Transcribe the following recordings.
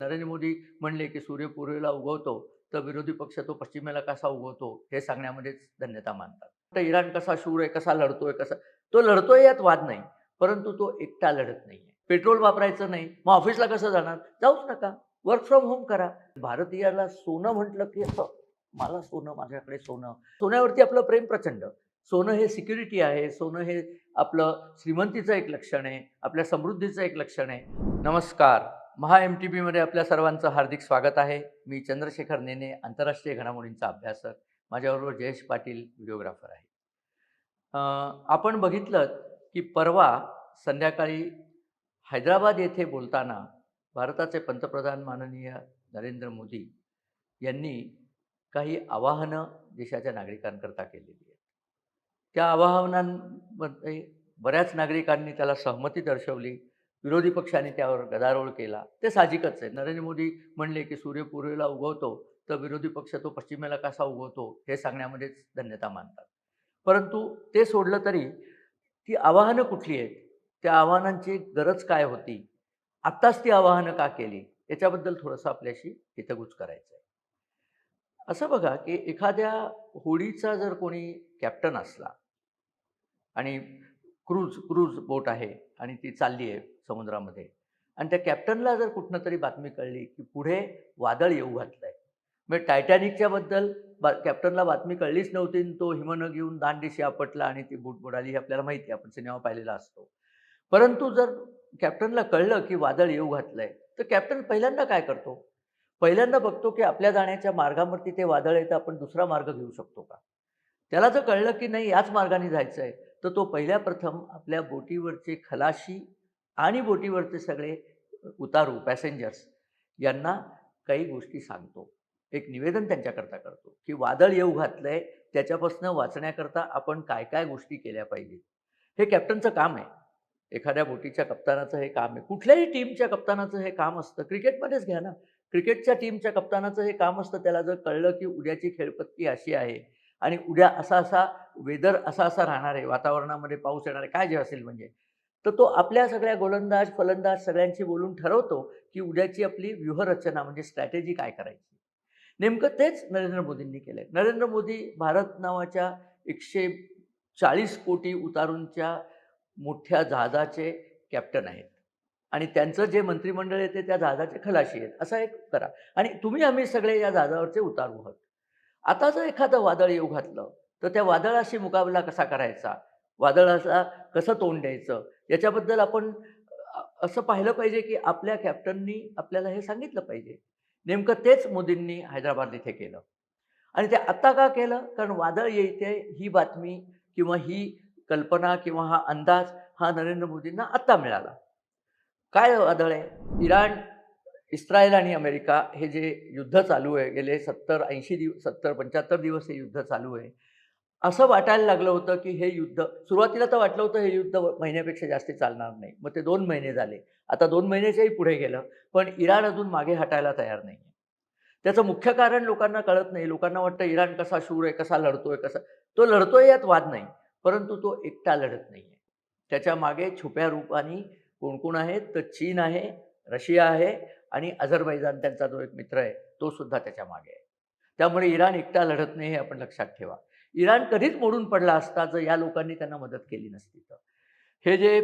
नरेंद्र मोदी म्हणले, की सूर्य पूर्वेला उगवतो, तर विरोधी पक्ष तो पश्चिमेला कसा उगवतो, हे सांगण्यामध्येच धन्यता मानतात. तर इराण कसा शूर आहे, कसा लढतोय, तो लढतोय यात वाद नाही. परंतु तो एकटा लढत नाहीये. पेट्रोल वापरायचं नाही, मग ऑफिसला कसं जाणार? जाऊच नका. वर्क फ्रॉम होम करा. भारतीयाला सोनं म्हटलं, की असं मला सोनं, माझ्याकडे सोनं. सोन्यावरती आपलं प्रेम प्रचंड. सोनं हे सिक्युरिटी आहे. सोनं हे आपलं श्रीमंतीचं एक लक्षण आहे. आपल्या समृद्धीचं एक लक्षण आहे. नमस्कार. महा-एम-टी-बीमध्ये आपल्या सर्वांचं हार्दिक स्वागत आहे. मी चंद्रशेखर नेने, आंतरराष्ट्रीय घडामोडींचा अभ्यासक. माझ्याबरोबर जयेश पाटील व्हिडिओग्राफर आहे. आपण बघितलंत की परवा संध्याकाळी हैदराबाद येथे बोलताना भारताचे पंतप्रधान माननीय नरेंद्र मोदी यांनी काही आवाहनं देशाच्या नागरिकांकरता केलेली आहेत. त्या आवाहनांमध्ये बऱ्याच नागरिकांनी त्याला सहमती दर्शवली. विरोधी पक्षाने त्यावर गदारोळ केला. ते साहजिकच आहे. नरेंद्र मोदी म्हणले, की सूर्य पूर्वेला उगवतो, तर विरोधी पक्ष तो पश्चिमेला कसा उगवतो, हे सांगण्यामध्येच धन्यता मानतात. परंतु ते सोडलं तरी ती आवाहनं कुठली आहेत? त्या आव्हानांची गरज काय होती? आत्ताच ती आवाहनं का केली? याच्याबद्दल थोडंसं आपल्याशी हितगुज करायचं आहे. असं बघा, की एखाद्या होडीचा जर कोणी कॅप्टन असला आणि क्रूज बोट आहे आणि ती चालली आहे समुद्रामध्ये आणि त्या कॅप्टनला जर कुठनं तरी बातमी कळली, की पुढे वादळ येऊ घातलंय. म्हणजे टायटॅनिकच्याबद्दल कॅप्टनला बातमी कळलीच नव्हती आणि तो हिमनग घेऊन दांडदिशी आपटला आणि ती बोट बुडाली हे आपल्याला माहिती आहे. आपण सिनेमा पाहिलेला असतो. परंतु जर कॅप्टनला कळलं, की वादळ येऊ घातलंय, तर कॅप्टन पहिल्यांदा काय करतो? पहिल्यांदा बघतो, की आपल्या जाण्याच्या मार्गावरती ते वादळ आहे, तर आपण दुसरा मार्ग घेऊ शकतो का? त्याला जर कळलं, की नाही याच मार्गाने जायचं आहे, तर तो पहिल्या प्रथम आपल्या बोटीवरचे खलाशी आणि बोटीवरचे सगळे उतारू पॅसेंजर्स यांना काही गोष्टी सांगतो. एक निवेदन त्यांच्याकरता करतो, की वादळ येऊ घातलंय, त्याच्यापासून वाचण्याकरता आपण काय-काय गोष्टी केल्या पाहिजेत. हे कॅप्टनचं काम आहे. एखाद्या बोटीच्या कप्तानाचं हे काम आहे. कुठल्याही टीमच्या कप्तानाचं हे काम असतं. क्रिकेटमध्येच घ्या ना. क्रिकेटच्या टीमच्या कप्तानाचं हे काम असतं. त्याला जर कळलं, की उद्याची खेळपट्टी अशी आहे आणि उद्या असा-असा वेदर असा-असा राहणार आहे, वातावरणामध्ये पाऊस येणार आहे, काय जे असेल म्हणजे. तर तो आपल्या सगळ्या गोलंदाज, फलंदाज सगळ्यांशी बोलून ठरवतो, की उद्याची आपली व्यूहरचना म्हणजे स्ट्रॅटेजी काय करायची. नेमकं तेच नरेंद्र मोदींनी केलंय. नरेंद्र मोदी भारत नावाच्या 140 कोटी उतारूंच्या मोठ्या जहाजाचे कॅप्टन आहेत आणि त्यांचं जे मंत्रिमंडळ आहे ते त्या जहाजाचे खलाशी आहेत. असा एक करा आणि तुम्ही आम्ही सगळे या जहाजावरचे उतारू आहोत. आता जर एखादं वादळ येऊ घातलं, तर त्या वादळाशी मुकाबला कसा करायचा? वादळाला कसं तोंड द्यायचं? याच्याबद्दल आपण असं पाहिलं पाहिजे, की आपल्या कॅप्टननी आपल्याला हे सांगितलं पाहिजे. नेमकं तेच मोदींनी हैदराबाद इथे केलं. आणि ते आत्ता का केलं? कारण वादळ येते ही बातमी किंवा ही कल्पना किंवा हा अंदाज हा नरेंद्र मोदींना आत्ता मिळाला. काय वादळ आहे? इराण, इस्रायल आणि अमेरिका हे जे युद्ध चालू आहे, गेले 70-80 70-75 दिवस हे युद्ध चालू आहे. असं वाटायला लागलं होतं, की हे युद्ध सुरुवातीला तर वाटलं होतं हे युद्ध महिन्यापेक्षा जास्ती चालणार नाही. मग ते 2 महिने झाले. आता 2 महिन्याच्याही पुढे गेलं. पण इराण अजून मागे हटायला तयार नाहीये. त्याचं मुख्य कारण लोकांना कळत नाही. लोकांना वाटतं इराण कसा शूर आहे, कसा लढतोय, तो लढतोय यात वाद नाही. परंतु तो एकटा लढत नाहीये. त्याच्यामागे छुप्या रूपाने कोण-कोण आहेत? तर चीन आहे, रशिया आहे आणि अझरबैजान त्यांचा जो एक मित्र आहे, तो सुद्धा त्याच्या मागे आहे. त्यामुळे इराण एकटा लढत नाही हे आपण लक्षात ठेवा. इराण कधीच मोडून पडला असता जर या लोकांनी त्यांना मदत केली नसती तर. हे जे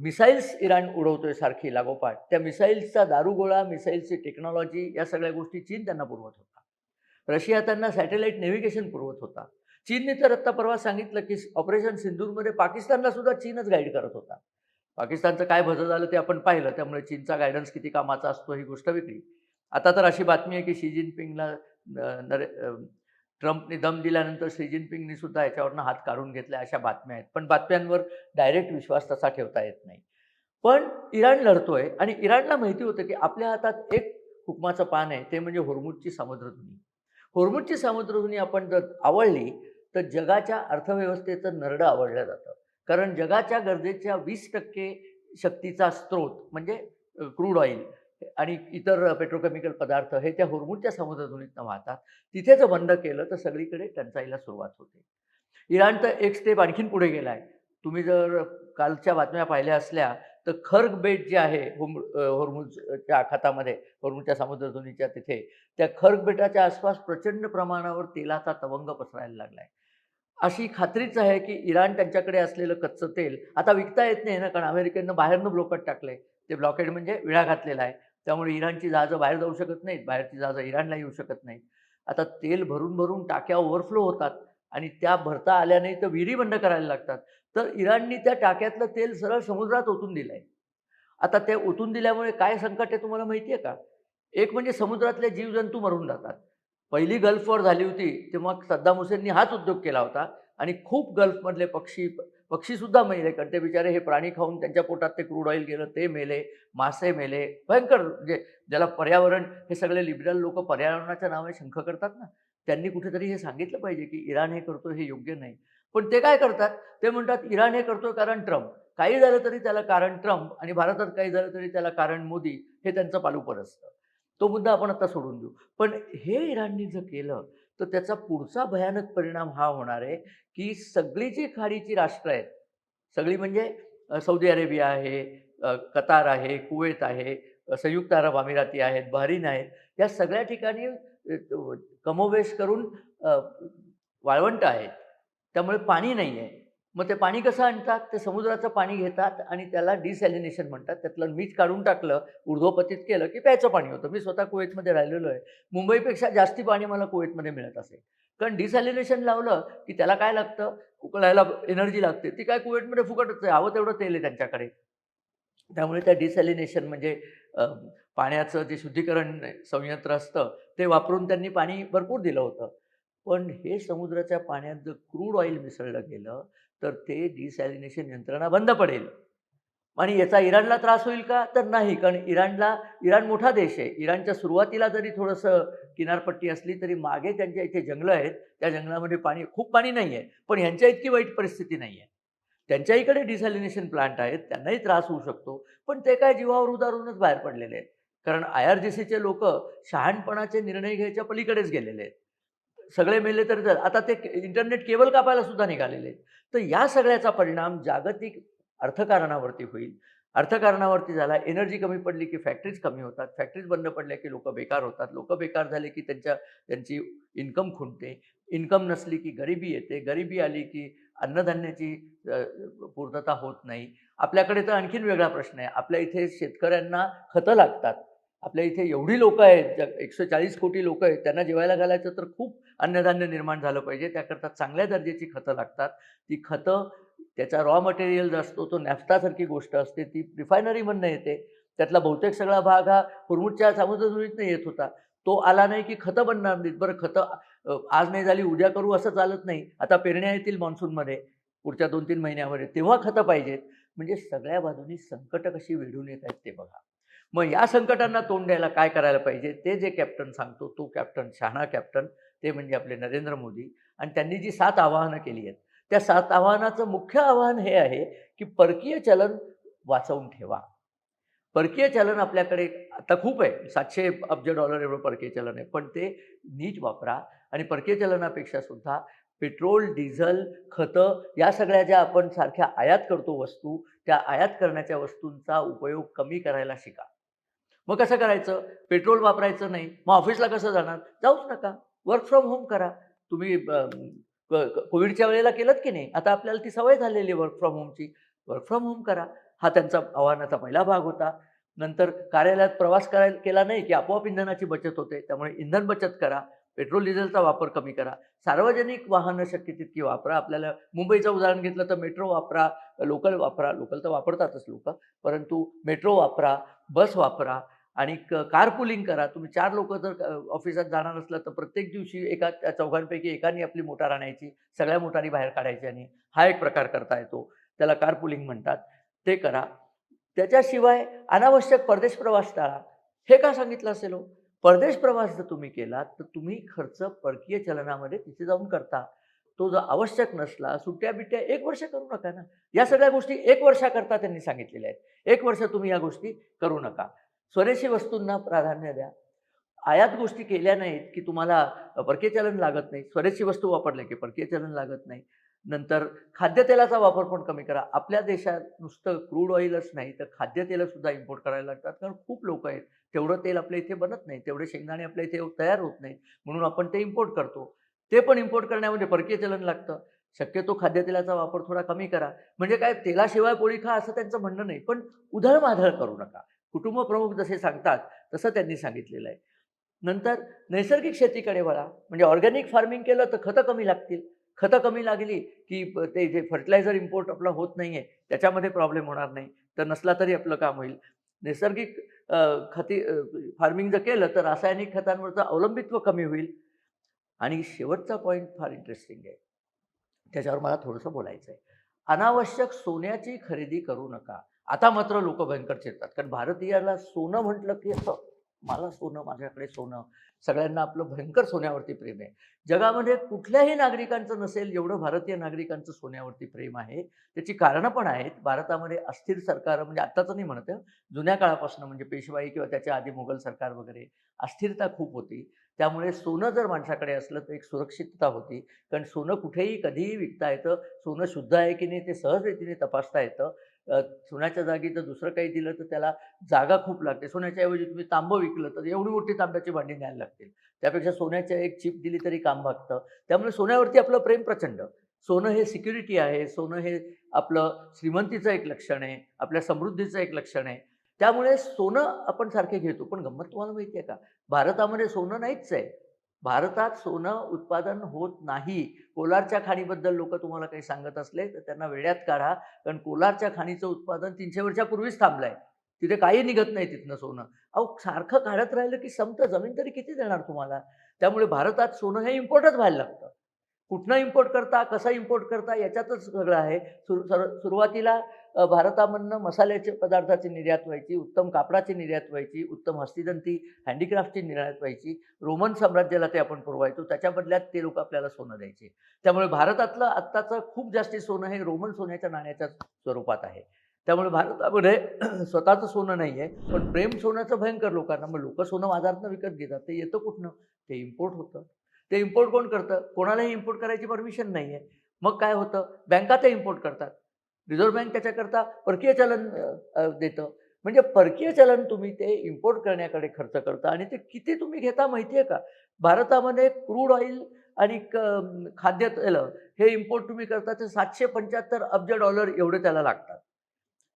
मिसाईल्स इराण उडवतोय सारखी लागोपाठ, त्या मिसाईल्सचा दारुगोळा, मिसाईल्सची टेक्नॉलॉजी या सगळ्या गोष्टी चीन त्यांना पुरवत होता. रशिया त्यांना सॅटेलाईट नेव्हिगेशन पुरवत होता. चीनने तर आत्ता परवा सांगितलं, की ऑपरेशन सिंदूरमध्ये पाकिस्तानला सुद्धा चीनच गाईड करत होता. पाकिस्तानचं काय भजं झालं ते आपण पाहिलं. त्यामुळे चीनचा गाईडन्स किती कामाचा असतो ही गोष्ट वेगळी. आता तर अशी बातमी आहे, की शी जिनपिंगला ट्रम्पने दम दिल्यानंतर शी जिनपिंगनी सुद्धा याच्यावरनं हात काढून घेतले अशा बातम्या आहेत. पण बातम्यांवर डायरेक्ट विश्वास तसा ठेवता येत नाही. पण इराण लढतोय आणि इराणला माहिती होतं, की आपल्या हातात एक हुकमाचं पान आहे, ते म्हणजे होर्मुझची सामुद्रधुनी. होर्मुझची सामुद्रधुनी आपण जर आवळली, तर जगाच्या अर्थव्यवस्थेचं नरडं आवळलं जातं. कारण जगाच्या गरजेच्या 20% शक्तीचा स्रोत म्हणजे क्रूड ऑइल आणि इतर पेट्रोकेमिकल पदार्थ हे त्या होर्मुझच्या समुद्रधुनीतनं वाहतात. तिथे जर बंद केलं, तर सगळीकडे टंचाईला सुरुवात होते. इराण तर एक स्टेप आणखीन पुढे गेला आहे. तुम्ही जर कालच्या बातम्या पाहिल्या असल्या, तर खर्ग बेट जे आहे होर्मुझच्या आखातामध्ये, होर्मुझच्या सामुद्रधुनीच्या तिथे, त्या खर्ग बेटाच्या आसपास प्रचंड प्रमाणावर तेलाचा तवंग पसरायला लागलाय. अशी खात्रीच आहे, की इराण त्यांच्याकडे असलेलं कच्चं तेल आता विकता येत नाही ना, कारण अमेरिकेनं बाहेरनं ब्लॉकेट टाकलंय. ते ब्लॉकेड म्हणजे विळा घातलेला आहे. त्यामुळे इराणची जहाजं बाहेर जाऊ शकत नाहीत. बाहेरची जहाजं इराणला येऊ शकत नाहीत. आता तेल भरून-भरून टाक्या ओव्हरफ्लो होतात आणि त्या भरता आल्या नाही तर विहिरी बंद करायला लागतात. तर इराणनी त्या टाक्यातलं तेल सरळ समुद्रात ओतून दिलंय. आता ते ओतून दिल्यामुळे काय संकट आहे तुम्हाला माहिती आहे का? एक म्हणजे समुद्रातले जीवजंतू मरून जातात. पहिली गल्फ वॉर झाली होती, तेव्हा सद्दाम हुसेननी हाच उद्योग केला होता आणि खूप गल्फमधले पक्षीसुद्धा मेले. कारण ते बिचारे हे प्राणी खाऊन त्यांच्या पोटात ते क्रूड ऑइल गेलं, ते मेले. मासे मेले. भयंकर म्हणजे ज्याला पर्यावरण हे सगळे लिबरल लोकं पर्यावरणाच्या नावाने शंख करतात ना, त्यांनी कुठेतरी हे सांगितलं पाहिजे, की इराण हे करतोय हे योग्य नाही. पण ते काय करतात? ते म्हणतात इराण हे करतोय कारण ट्रम्प. काही झालं तरी त्याला कारण ट्रम्प आणि भारतात काही झालं तरी त्याला कारण मोदी हे त्यांचं पालुपद असतं. तो मुद्दा आपण आता सोडून देऊ. पण हे इराणनी जर केलं, तर त्याचा पुढचा भयानक परिणाम हा होणार आहे, की सगळी जी खाडीची राष्ट्र आहेत, सगळी म्हणजे सौदी अरेबिया आहे, कतार आहे, कुवेत आहे, संयुक्त अरब अमिराती आहेत, बहरीन आहेत. या सगळ्या ठिकाणी कमोवेश करून वाळवंट आहेत. त्यामुळे पाणी नाही आहे. मग ते पाणी कसं आणतात? ते समुद्राचं पाणी घेतात आणि त्याला डिसॅलिनेशन म्हणतात. त्यातलं मीठ काढून टाकलं, ऊर्ध्वपतित केलं, की प्यायचं पाणी होतं. मी स्वतः कुवेतमध्ये राहिलेलो आहे. मुंबईपेक्षा जास्ती पाणी मला कुवेतमध्ये मिळत असेल. कारण डिसॅलिनेशन लावलं, की त्याला काय लागतं? उकळायला एनर्जी लागते. ती काय कुवेतमध्ये फुकटच आहे. हवं तेवढं तेल आहे त्यांच्याकडे. त्यामुळे त्या डिसॅलिनेशन म्हणजे अ, पाण्याचं जे शुद्धीकरण संयंत्र असतं, ते वापरून त्यांनी पाणी भरपूर दिलं होतं. पण हे समुद्राच्या पाण्यात जर क्रूड ऑइल मिसळलं गेलं, तर ते डिसॅलिनेशन यंत्रणा बंद पडेल. आणि याचा इराणला त्रास होईल का? तर नाही. कारण इराण मोठा देश आहे. इराणच्या सुरुवातीला जरी थोडंसं किनारपट्टी असली, तरी मागे त्यांच्या इथे जंगलं आहेत. त्या जंगलामध्ये खूप पाणी नाही आहे. पण ह्यांच्या इतकी वाईट परिस्थिती नाही आहे. त्यांच्याहीकडे डिसॅलिनेशन प्लांट आहेत. त्यांनाही त्रास होऊ शकतो. पण ते काय जीवावर उदारूनच बाहेर पडलेले आहेत. कारण IRGCचे लोकं शहाणपणाचे निर्णय घ्यायच्या पलीकडेच गेलेले आहेत. सगळे मेले तर आता ते इंटरनेट केबल कापायला सुद्धा निघालेले आहेत. तर या सगळ्याचा परिणाम जागतिक अर्थकारणावरती होईल. अर्थकारणावरती झाला, एनर्जी कमी पडली की फॅक्टरीज कमी होतात. फॅक्टरीज बंद पडल्या की लोकं बेकार होतात. लोकं बेकार झाले की त्यांची इन्कम खुंटते. इन्कम नसली की गरिबी येते. गरिबी आली की अन्नधान्याची अ, पूर्तता होत नाही. आपल्याकडे तर आणखीन वेगळा प्रश्न आहे. आपल्या इथे शेतकऱ्यांना खतं लागतात. आपल्या इथे एवढी लोकं आहेत, 140 कोटी लोकं आहेत. त्यांना जेवायला घालायचं तर खूप अन्नधान्य निर्माण झालं पाहिजे. त्याकरता चांगल्या दर्जाची खतं लागतात. ती खतं त्याचा रॉ मटेरियल जो असतो तो नॅफ्थासारखी गोष्ट असते. ती रिफायनरीमधनं येते. त्यातला बहुतेक सगळा भाग हा हुर्मुझच्या सामुद्रधुनीतनं येत होता. तो आला नाही की खतं बनणार नाहीत. बरं खतं आज नाही झाली उद्या करू असं चालत नाही. आता पेरण्या येतील मान्सूनमध्ये पुढच्या 2-3 महिन्यामध्ये. तेव्हा खतं पाहिजेत. म्हणजे सगळ्या बाजूनी संकटं कशी वेढून येत आहेत ते बघा. मग या संकटांना तोंड द्यायला काय करायला पाहिजे? ते जे कॅप्टन सांगतो तो कॅप्टन, शहाणा कॅप्टन ते म्हणजे आपले नरेंद्र मोदी आणि त्यांनी जी 7 आवाहनं केली आहेत. त्या 7 आव्हानाचं मुख्य आव्हान हे आहे, की परकीय चलन वाचवून ठेवा. परकीय चलन आपल्याकडे आता खूप आहे. $700 अब्ज एवढं परकीय चलन आहे. पण ते नीट वापरा आणि परकीय चलनापेक्षा सुद्धा पेट्रोल, डिझेल, खतं या सगळ्या ज्या आपण सारख्या आयात करतो वस्तू, त्या आयात करण्याच्या वस्तूंचा उपयोग कमी करायला शिका. मग कसं करायचं? पेट्रोल वापरायचं नाही. मग ऑफिसला कसं जाणार? जाऊच नका. वर्क फ्रॉम होम करा. तुम्ही कोव्हिडच्या वेळेला केलत की नाही? आता आपल्याला ती सवय झालेली आहे वर्क फ्रॉम होमची. वर्क फ्रॉम होम करा. हा त्यांचा आव्हानाचा पहिला भाग होता. नंतर कार्यालयात प्रवास केला नाही, की आपोआप इंधनाची बचत होते. त्यामुळे इंधन बचत करा. पेट्रोल डिझेलचा वापर कमी करा. सार्वजनिक वाहनं शक्य तितकी वापरा. आपल्याला मुंबईचं उदाहरण घेतलं तर मेट्रो वापरा, लोकल वापरा. लोकल तर वापरतातच लोकं. परंतु मेट्रो वापरा, बस वापरा आणि कारपूलिंग करा. तुम्ही 4 लोकं जर ऑफिसात जाणार असला तर प्रत्येक दिवशी एका त्या चौघांपैकी एकाने आपली मोटार आणायची. सगळ्या मोटारी बाहेर काढायच्या नाही. हा एक प्रकार करता येतो. त्याला कारपूलिंग म्हणतात. ते करा. त्याच्याशिवाय अनावश्यक परदेश प्रवास टाळा. हे का सांगितलं असेल हो? परदेश प्रवास जर तुम्ही केलात, तर तुम्ही खर्च परकीय चलनामध्ये तिथे जाऊन करता. तो जर आवश्यक नसला, सुट्ट्या-बिट्ट्या 1 वर्ष करू नका ना. या सगळ्या गोष्टी 1 वर्षाकरता त्यांनी सांगितलेल्या आहेत. 1 वर्ष तुम्ही या गोष्टी करू नका. स्वदेशी वस्तूंना प्राधान्य द्या. आयात गोष्टी केल्या नाहीत, की तुम्हाला परकीय चलन लागत नाही. स्वदेशी वस्तू वापरल्या, की परकीय चलन लागत नाही. नंतर खाद्यतेलाचा वापर पण कमी करा. आपल्या देशात नुसतं क्रूड ऑइलच नाही, तर खाद्यतेलंसुद्धा इम्पोर्ट करायला लागतात. कारण खूप लोकं आहेत. तेवढं तेल आपल्या इथे बनत नाही. तेवढे शेंगदाणे आपल्या इथे तयार होत नाहीत. म्हणून आपण ते इम्पोर्ट करतो. ते पण इम्पोर्ट करण्यामध्ये परकीय चलन लागतं. शक्यतो खाद्यतेलाचा वापर थोडा कमी करा. म्हणजे काय तेलाशिवाय पोळी खा असं त्यांचं म्हणणं नाही. पण उधळमाधळ करू नका. कुटुंब प्रमुख जसे सांगतात तसं त्यांनी सांगितलेलं आहे. नंतर नैसर्गिक शेतीकडे वळा. म्हणजे ऑर्गॅनिक फार्मिंग केलं तर खतं कमी लागतील. खतं कमी लागली, की ते जे फर्टिलायझर इम्पोर्ट आपला होत नाहीये, त्याच्यामध्ये प्रॉब्लेम होणार नाही. तर नसला तरी आपलं काम होईल. नैसर्गिक अ, फार्मिंग जर केलं तर रासायनिक खतांवरचं अवलंबित्व कमी होईल. आणि शेवटचा पॉइंट फार इंटरेस्टिंग आहे. त्याच्यावर मला थोडंसं बोलायचं आहे. अनावश्यक सोन्याची खरेदी करू नका. आता मात्र लोकं भयंकर चिडतात. कारण भारतीयाला सोनं म्हटलं की असं मला सोनं, माझ्याकडे सोनं. सगळ्यांना आपलं भयंकर सोन्यावरती प्रेम आहे. जगामध्ये कुठल्याही नागरिकांचं नसेल एवढं भारतीय नागरिकांचं सोन्यावरती प्रेम आहे. त्याची कारणं पण आहेत. भारतामध्ये अस्थिर सरकार म्हणजे आत्ताचं नाही म्हणत आहे. जुन्या काळापासून म्हणजे पेशवाई किंवा त्याच्या आधी मुघल सरकार वगैरे अस्थिरता खूप होती. त्यामुळे सोनं जर माणसाकडे असलं तर एक सुरक्षितता होती. कारण सोनं कुठेही कधीही विकता येतं. सोनं शुद्ध आहे की नाही ते सहज रीतीने तपासता येतं. सोन्याच्या जागी जर दुसरं काही दिलं तर त्याला जागा खूप लागते. सोन्याच्या ऐवजी तुम्ही तांबं विकलं तर एवढी मोठी तांब्याची भांडी न्यायला लागतील. त्यापेक्षा सोन्याच्या एक चिप दिली तरी काम भागतं. त्यामुळे सोन्यावरती आपलं प्रेम प्रचंड. सोनं हे सिक्युरिटी आहे. सोनं हे आपलं श्रीमंतीचं एक लक्षण आहे. आपल्या समृद्धीचं एक लक्षण आहे. त्यामुळे सोनं आपण सारखे घेतो. पण गंमत तुम्हाला माहिती आहे का? भारतामध्ये सोनं नाहीच आहे. भारतात सोनं उत्पादन होत नाही. कोलारच्या खाणीबद्दल लोकं तुम्हाला काही सांगत असले, तर त्यांना वेड्यात काढा. कारण कोलारच्या खाणीचं उत्पादन 300 वर्षापूर्वीच थांबलंय. तिथे काही निघत नाही तिथनं सोनं. अहो, सारखं काढत राहिलं की संपतं. जमीन तरी किती देणार तुम्हाला? त्यामुळे भारतात सोनं हे इम्पोर्टच व्हायला लागतं. कुठनं इम्पोर्ट करता, कसं इम्पोर्ट करता याच्यातच सगळं आहे. सुरुवातीला भारतामधनं मसाल्याचे पदार्थाची निर्यात व्हायची, उत्तम कापडाची निर्यात व्हायची, उत्तम हस्तिदंती हँडीक्राफ्टची निर्यात व्हायची. रोमन साम्राज्याला ते आपण पुरवायचो. त्याच्या बदल्यात ते लोकं आपल्याला सोनं द्यायचे. त्यामुळे भारतातलं आत्ताचं खूप जास्ती सोनं हे रोमन सोन्याच्या नाण्याच्या स्वरूपात आहे. त्यामुळे भारतामध्ये स्वतःचं सोनं नाहीये, पण प्रेम सोन्याचं भयंकर लोकांना. मग लोकं सोनं बाजारातनं विकत घेतात. ते येतं कुठनं? ते इम्पोर्ट होतं. ते इम्पोर्ट कोण करतं? कोणालाही इम्पोर्ट करायची परमिशन नाहीये. मग काय होतं? बँका ते इम्पोर्ट करतात. रिझर्व्ह बँक त्याच्याकरता परकीय चलन देतं. म्हणजे परकीय चलन तुम्ही ते इम्पोर्ट करण्याकडे खर्च करता आणि ते किती तुम्ही घेता माहिती आहे का? भारतामध्ये क्रूड ऑइल आणि खाद्यतेलं हे इम्पोर्ट तुम्ही करता तर $775 अब्ज एवढे त्याला लागतात.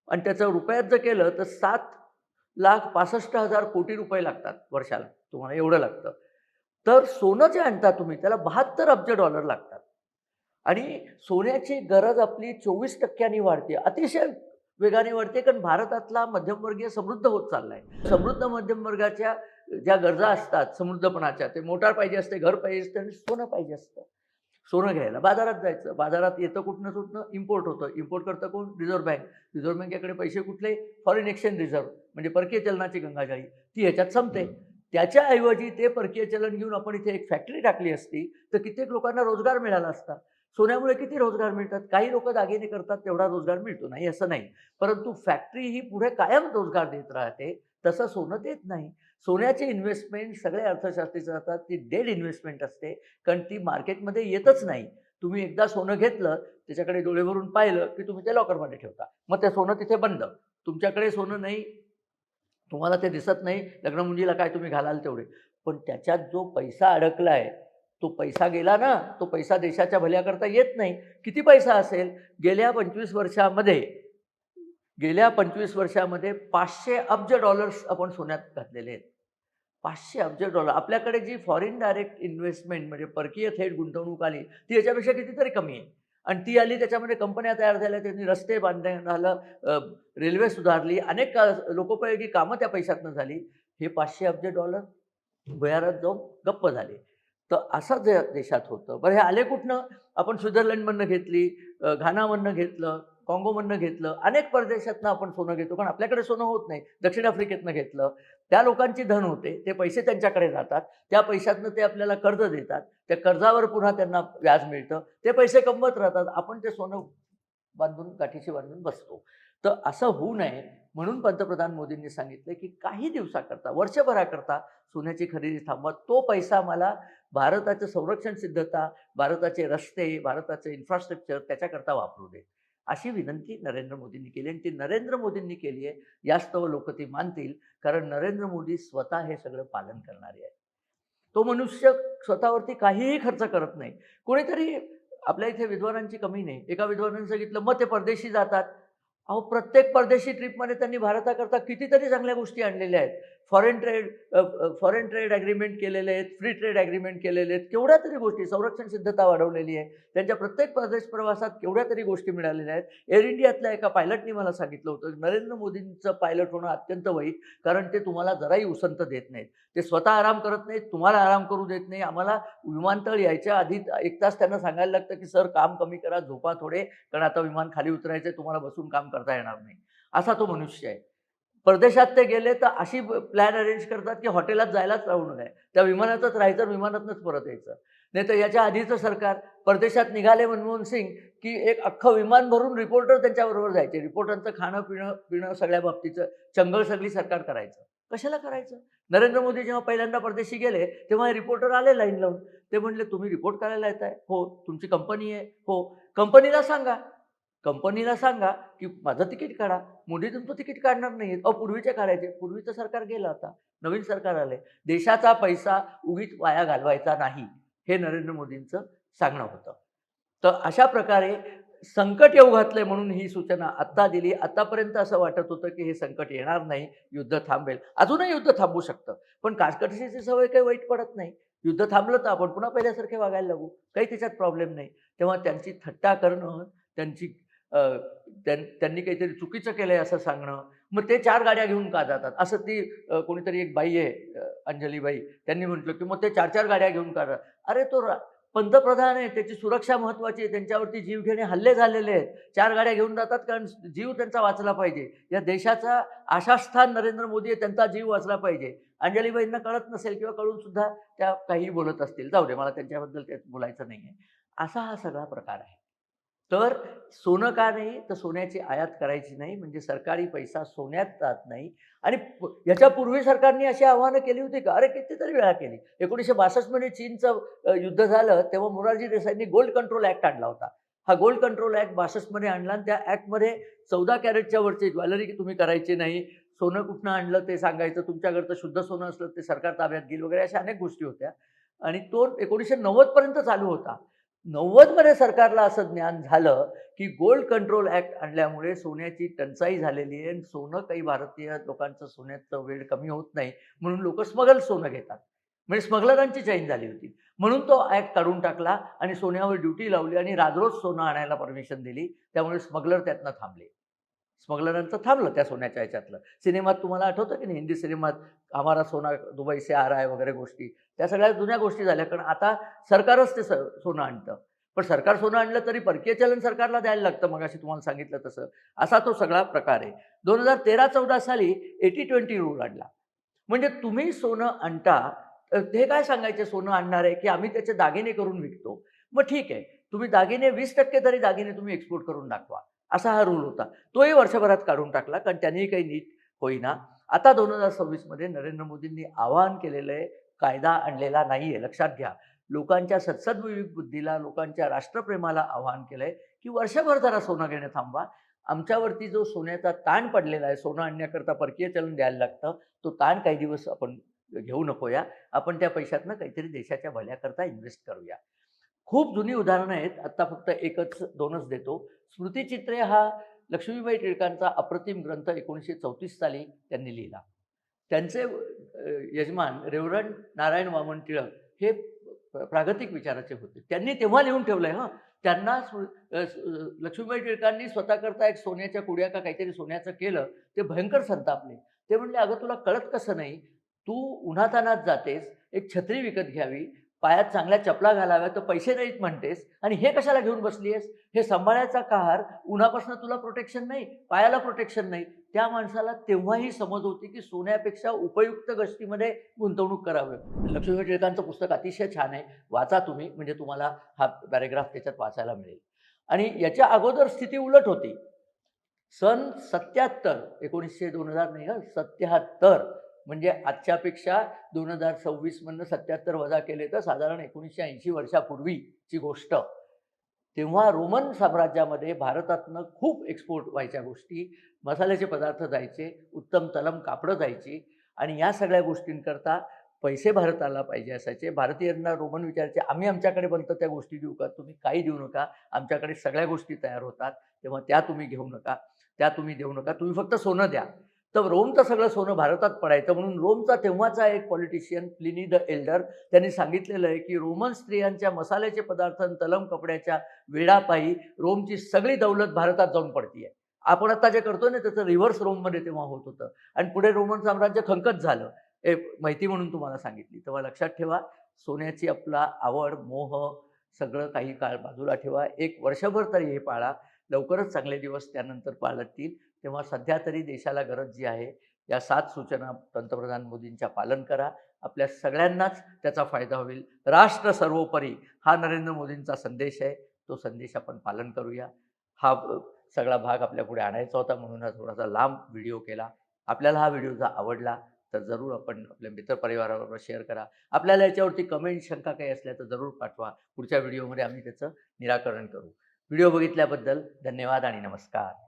आणि त्याचं रुपयात जर केलं तर ₹7,65,000 कोटी रुपये लागतात वर्षाला. तुम्हाला एवढं लागतं. तर सोनं जे आणता तुम्ही त्याला $72 अब्ज लागतात. आणि सोन्याची गरज आपली 24% वाढते. अतिशय वेगाने वाढते कारण भारतातला मध्यमवर्गीय समृद्ध होत चाललाय. समृद्ध मध्यम वर्गाच्या ज्या गरजा असतात समृद्धपणाच्या, ते मोटार पाहिजे असते, घर पाहिजे असते आणि सोनं पाहिजे असतं. सोनं घ्यायला बाजारात जायचं. बाजारात येतं कुठनं-कुठनं? इम्पोर्ट होतं. इम्पोर्ट करतं कोण? Reserve bank. रिझर्व्ह बँकेकडे पैसे कुठले? फॉरेन एक्सचेंज रिझर्व्ह म्हणजे परकीय चलनाची गंगाजळी. ती ह्याच्यात संपते. त्याच्याऐवजी ते परकीय चलन घेऊन आपण इथे एक फॅक्टरी टाकली असती, तर कित्येक लोकांना रोजगार मिळाला असता. सोन्यामुळे किती रोजगार मिळतात? काही लोकं दागिने करतात तेवढा रोजगार मिळतो, नाही असं नाही. परंतु फॅक्टरी ही पुढे कायम रोजगार देत राहते, तसं सोनं देत नाही. सोन्याची इन्व्हेस्टमेंट सगळे अर्थशास्त्री जातात, ती डेड इन्व्हेस्टमेंट असते. कारण ती मार्केटमध्ये येतच नाही. तुम्ही एकदा सोनं घेतलं, त्याच्याकडे डोळे भरून पाहिलं, की तुम्ही ते लॉकरमध्ये ठेवता. मग ते सोनं तिथे बंद. तुमच्याकडे सोनं नाही, तुम्हाला ते दिसत नाही. लग्नमुंजीला काय तुम्ही घालाल तेवढे. पण त्याच्यात जो पैसा अडकलाय, तो पैसा गेला ना, तो पैसा देशाच्या भल्याकरता येत नाही. किती पैसा असेल? गेल्या 25 वर्षामध्ये गेल्या 25 वर्षामध्ये $500 अब्ज आपण सोन्यात घातलेले आहेत. $500 अब्ज आपल्याकडे जी फॉरेन डायरेक्ट इन्व्हेस्टमेंट म्हणजे परकीय थेट गुंतवणूक आली, ती याच्यापेक्षा कितीतरी कमी आहे. आणि ती आली त्याच्यामध्ये कंपन्या तयार झाल्या, त्यांनी रस्ते बांधणे झालं, रेल्वे सुधारली, अनेक लोकोपयोगी कामं त्या पैशातनं झाली. हे $500 अब्ज भुयारात जाऊन गप्प झाले. तर असं जे देशात होतं. बरं हे आले कुठनं? आपण स्वित्झर्लंडमधनं घेतली, घानामधनं घेतलं, काँगोमधनं घेतलं. अनेक परदेशातनं आपण सोनं घेतो. कारण आपल्याकडे सोनं होत नाही. दक्षिण आफ्रिकेतनं घेतलं. त्या लोकांची धन होते. ते पैसे त्यांच्याकडे जातात. त्या पैशातनं ते आपल्याला कर्ज देतात. त्या कर्जावर पुन्हा त्यांना व्याज मिळतं. ते पैसे कमवत राहतात. आपण ते सोनं बांधून गाठीशी बांधून बसतो. तर असं होऊ नये म्हणून पंतप्रधान मोदींनी सांगितलं, की काही दिवसाकरता, वर्षभराकरता सोन्याची खरेदी थांबवा. तो पैसा मला भारताचं संरक्षण सिद्धता, भारताचे रस्ते, भारताचं इन्फ्रास्ट्रक्चर त्याच्याकरता वापरू दे. अशी विनंती नरेंद्र मोदींनी केली आणि ती नरेंद्र मोदींनी केली आहे. यास्तव लोकं ती मानतील, कारण नरेंद्र मोदी स्वतः हे सगळं पालन करणारे आहेत. तो मनुष्य स्वतःवरती काहीही खर्च करत नाही. कोणीतरी आपल्या इथे विद्वानांची कमी नाही. एका विद्वानाने सांगितलं, मग ते परदेशी जातात. अहो, प्रत्येक परदेशी ट्रिपमध्ये त्यांनी भारताकरता कितीतरी चांगल्या गोष्टी आणलेल्या आहेत. फॉरेन ट्रेड ॲग्रीमेंट केलेले आहेत, फ्री ट्रेड ॲग्रीमेंट केलेले आहेत. केवढ्या तरी गोष्टी, संरक्षण सिद्धता वाढवलेली आहे. त्यांच्या प्रत्येक परदेश प्रवासात केवढ्या तरी गोष्टी मिळालेल्या आहेत. एअर इंडियातल्या एका पायलटनी मला सांगितलं होतं, नरेंद्र मोदींचं पायलट होणं अत्यंत वाईट, कारण ते तुम्हाला जराही उसंत देत नाहीत. ते स्वतः आराम करत नाहीत, तुम्हाला आराम करू देत नाही. आम्हाला विमानतळ यायच्या आधी 1 तास त्यांना सांगायला लागतं, की "सर, काम कमी करा, झोपा थोडे, कारण आता विमान खाली उतरायचंय, तुम्हाला बसून काम करता येणार नाही." असा तो मनुष्य आहे. परदेशात ते गेले तर अशी प्लॅन अरेंज करतात, की हॉटेलात जायलाच राहू नये. त्या विमानातच राहायचं, विमानातनंच परत यायचं. नाहीतर याच्या आधीचं सरकार परदेशात निघाले मनमोहन सिंग, की एक अख्खं विमान भरून रिपोर्टर त्यांच्याबरोबर जायचे. रिपोर्टरांचं खाणं-पिणं सगळ्या बाबतीचं चंगळ सगळी सरकार करायचं. कशाला करायचं? नरेंद्र मोदी जेव्हा पहिल्यांदा परदेशी गेले, तेव्हा हे रिपोर्टर आले लाईन लावून. ते म्हटले, "तुम्ही रिपोर्ट करायला येताय?" "हो." "तुमची कंपनी आहे?" "हो." कंपनीला सांगा, की माझं तिकीट काढा. मोदी तुमचं तिकीट काढणार नाहीत. अहो, पूर्वीचे काढायचे. पूर्वीचं सरकार गेलं आता. नवीन सरकार आलंय. देशाचा पैसा उगीच वाया घालवायचा नाही. हे नरेंद्र मोदींचं सांगणं होतं. तर अशा प्रकारे संकट येऊ घातलंय म्हणून ही सूचना आत्ता दिली. आतापर्यंत असं वाटत होतं, की हे संकट येणार नाही, युद्ध थांबेल. अजूनही युद्ध थांबू शकतं. पण काटकसरीची सवय काही वाईट पडत नाही. युद्ध थांबलं तर आपण पुन्हा पहिल्यासारखे वागायला लागू. काही त्याच्यात प्रॉब्लेम नाही. तेव्हा त्यांची थट्टा करणं, त्यांची त्यांनी काहीतरी चुकीचं केलंय असं सांगणं, मग ते 4 गाड्या घेऊन का जातात? असं ती कोणीतरी एक बाई आहे, अंजलीबाई, त्यांनी म्हटलं, की मग ते 4-4 गाड्या घेऊन का जातात? अरे तो पंतप्रधान आहे, त्याची सुरक्षा महत्त्वाची आहे, त्यांच्यावरती जीवघेणे हल्ले झालेले आहेत. 4 गाड्या घेऊन जातात कारण जीव त्यांचा वाचला पाहिजे. या देशाचा आशास्थान नरेंद्र मोदी आहे, त्यांचा जीव वाचला पाहिजे. अंजलीबाईंना कळत नसेल किंवा कळून सुद्धा त्या काहीही बोलत असतील. जाऊ दे, मला त्यांच्याबद्दल काही बोलायचं नाहीये. असा हा सगळा प्रकार आहे. तर सोनं का नाही? तर सोन्याची आयात करायची नाही, म्हणजे सरकारी पैसा सोन्यात जात नाही. आणि याच्यापूर्वी सरकारने अशी आव्हानं केली होती का? अरे कितीतरी वेळा केली. 1962 मध्ये चीनचं युद्ध झालं, तेव्हा मोरारजी देसाईंनी गोल्ड कंट्रोल ॲक्ट आणला होता. हा गोल्ड कंट्रोल ॲक्ट 62 मध्ये आणला आणि त्या ॲक्टमध्ये 14 कॅरेटच्या वरची ज्वेलरी तुम्ही करायची नाही. सोनं कुठनं आणलं ते सांगायचं. तुमच्याकडचं शुद्ध सोनं असलं ते सरकार ताब्यात घेईल वगैरे अशा अनेक गोष्टी होत्या. आणि तो 1990 पर्यंत चालू होता. 90 मध्ये सरकारला असं ज्ञान झालं, की गोल्ड कंट्रोल ॲक्ट आणल्यामुळे सोन्याची टंचाई झालेली आहे आणि सोनं, काही भारतीय लोकांचं सोन्याचं वेळ कमी होत नाही, म्हणून लोकं स्मगल सोनं घेतात. म्हणजे स्मगलरांची चैन झाली होती. म्हणून तो ॲक्ट काढून टाकला आणि सोन्यावर ड्युटी लावली आणि राजरोज सोनं आणायला परमिशन दिली. त्यामुळे स्मगलर त्यातनं थांबले. स्मगलरांचं थांबलं त्या सोन्याच्या ह्याच्यातलं. सिनेमात तुम्हाला आठवतं की नाही, हिंदी सिनेमात हमारा सोना दुबई से आ रहा है वगैरे गोष्टी. त्या सगळ्या जुन्या गोष्टी झाल्या. कारण आता सरकारच ते सोनं आणतं. पण सरकार सोनं आणलं तरी परकीय चलन सरकारला द्यायला लागतं, मगाशी तुम्हाला सांगितलं तसं. असा तो सगळा प्रकार आहे. 2013-14 साली 80-20 रूल आणला. म्हणजे तुम्ही सोनं आणता, ते काय सांगायचे सोनं आणणार आहे, की आम्ही त्याचे दागिने करून विकतो. मग ठीक आहे. तुम्ही दागिने 20% तरी दागिने तुम्ही एक्सपोर्ट करून दाखवा. असा हा रूल होता. तोही वर्षभरात काढून टाकला, कारण त्यांनीही काही नीट होईना. आता 2026 मध्ये नरेंद्र मोदींनी आवाहन केलेलं आहे, कायदा आणलेला नाहीये. लक्षात घ्या. लोकांच्या सद्सद्विवेक बुद्धीला, लोकांच्या राष्ट्रप्रेमाला आवाहन केलंय, की वर्षभर जरा सोनं घेणं थांबवा. आमच्यावरती जो सोन्याचा ताण पडलेला आहे, सोनं आणण्याकरता परकीय चलन द्यायला लागतं, तो ताण काही दिवस आपण घेऊ नकोया. आपण त्या पैशातनं काहीतरी देशाच्या भल्याकरता इन्व्हेस्ट करूया. खूप जुनी उदाहरणं आहेत. आत्ता फक्त 1-2च देतो. स्मृतिचित्रे हा लक्ष्मीबाई टिळकांचा अप्रतिम ग्रंथ 1934 साली त्यांनी लिहिला. त्यांचे यजमान रेव्हरंड नारायण वामन टिळक हे प्रागतिक विचाराचे होते. त्यांनी तेव्हा लिहून ठेवलंय हं. त्यांना लक्ष्मीबाई टिळकांनी स्वतःकरता एक सोन्याच्या कुड्या का काहीतरी सोन्याचं केलं. ते भयंकर संतापले. ते म्हणले, "अगं तुला कळत कसं नाही? तू उन्हातान्हात जातेस, एक छत्री विकत घ्यावी, पायात चांगल्या चपला घालाव्या, तर पैसे नाहीत म्हणतेस आणि हे कशाला घेऊन बसली आहेस? हे सांभाळायचा कहार, उन्हापासून तुला प्रोटेक्शन नाही, पायाला प्रोटेक्शन नाही." त्या माणसाला तेव्हाही समज होती, की सोन्यापेक्षा उपयुक्त गोष्टीमध्ये गुंतवणूक करावी. लक्ष्मीबाई टिळकांचं पुस्तक अतिशय छान आहे. वाचा तुम्ही, म्हणजे तुम्हाला हा पॅराग्राफ त्याच्यात वाचायला मिळेल. आणि याच्या अगोदर स्थिती उलट होती. सन 77 2000 नाही हं, 77 म्हणजे आजच्यापेक्षा 2026 मधनं 77 वजा केले तर साधारण 1980 वर्षापूर्वीची गोष्ट. तेव्हा रोमन साम्राज्यामध्ये भारतातनं खूप एक्सपोर्ट व्हायच्या गोष्टी, मसाल्याचे पदार्थ जायचे, उत्तम तलम कापडं जायची आणि या सगळ्या गोष्टींकरता पैसे भारताला पाहिजे असायचे. भारतीयांना रोमन विचारायचे, "आम्ही आमच्याकडे बनतं त्या गोष्टी देऊ का? तुम्ही काही देऊ नका. आमच्याकडे सगळ्या गोष्टी तयार होतात. तेव्हा त्या तुम्ही घेऊ नका, त्या तुम्ही देऊ नका. तुम्ही फक्त सोनं द्या." तर रोमचं सगळं सोनं भारतात पडायचं म्हणून रोमचा तेव्हाचा एक पॉलिटिशियन प्लिनी द एल्डर त्यांनी सांगितलेलं आहे, की रोमन स्त्रियांच्या मसाल्याचे पदार्थ आणि तलम कपड्याच्या वेडापायी रोमची सगळी दौलत भारतात जाऊन पडतीये. आपण आता जे करतोय ना त्याचं रिव्हर्स रोममध्ये तेव्हा होत होतं आणि पुढे रोमन साम्राज्य खंकत झालं. हे माहिती म्हणून तुम्हाला सांगितली. तेव्हा लक्षात ठेवा, सोन्याची आपला आवड, मोह सगळं काही काळ बाजूला ठेवा. एक वर्षभर तरी हे पाळा. लवकरच चांगले दिवस त्यानंतर पालटतील. तेव्हा सध्या तरी देशाला गरज जी आहे, या 7 सूचना पंतप्रधान मोदींच्या पालन करा. आपल्या सगळ्यांनाच त्याचा फायदा होईल. राष्ट्र सर्वोपरी हा नरेंद्र मोदींचा संदेश आहे. तो संदेश आपण पालन करूया. हा सगळा भाग आपल्यापुढे आणायचा होता म्हणून हा थोडासा लांब व्हिडिओ केला. आपल्याला हा व्हिडिओ जर आवडला तर जरूर आपण आपल्या मित्रपरिवाराबरोबर शेअर करा. आपल्याला याच्यावरती कमेंट, शंका काही असल्या तर जरूर पाठवा. पुढच्या व्हिडिओमध्ये आम्ही त्याचं निराकरण करू. व्हिडिओ बघितल्याबद्दल धन्यवाद आणि नमस्कार.